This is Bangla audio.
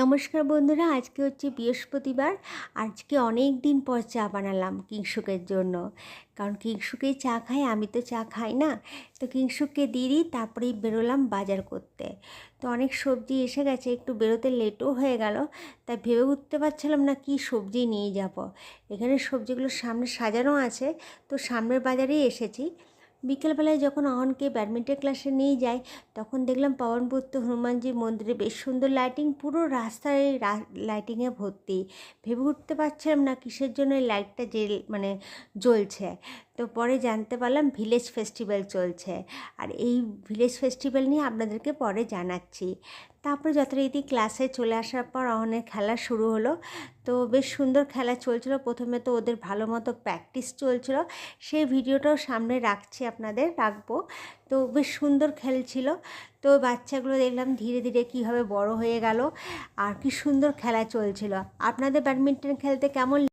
নমস্কার বন্ধুরা, আজকে হচ্ছে বৃহস্পতিবার। আজকে অনেক দিন পর চা বানালাম কিংশুকের জন্য, কারণ কিংশুকেই চা খাই, আমি তো চা খাই না। তো কিংশুককে দিয়ে দিই, তারপরেই বেরোলাম বাজার করতে। তো অনেক সবজি এসে গেছে, একটু বেরোতে লেটও হয়ে গেল, তাই ভেবে উঠতে পারছিলাম না কি সবজি নিয়ে যাব। এখানে সবজিগুলো সামনে সাজানো আছে, তো সামনের বাজারেই এসেছি। বিকেলবেলায় যখন অহনকে ব্যাডমিন্টন ক্লাসে নিয়ে যাই, তখন দেখলাম পাবনপুত্র হনুমানজির মন্দিরে বেশ সুন্দর লাইটিং, পুরো রাস্তায় লাইটিংয়ে ভর্তি। ভেবে উঠতে পারছিলাম না কিসের জন্য এই লাইটটা জ্বলছে। তো পরে জানতে পারলাম ভিলেজ ফেস্টিভ্যাল চলছে, আর এই ভিলেজ ফেস্টিভ্যাল নিয়ে আপনাদেরকে পরে জানাচ্ছি। তারপরে যথারীতি ক্লাসে চলে আসার পর অহনের খেলা শুরু হলো। তো বেশ সুন্দর খেলা চলছিল। প্রথমে তো ওদের ভালো মতো প্র্যাকটিস চলছিল, সেই ভিডিওটাও সামনে রাখবো। তো বেশ সুন্দর খেলছিল। তো বাচ্চাগুলো দেখলাম ধীরে ধীরে কীভাবে বড় হয়ে গেল, আর কি সুন্দর খেলা চলছিল। আপনাদের ব্যাডমিন্টন খেলতে কেমন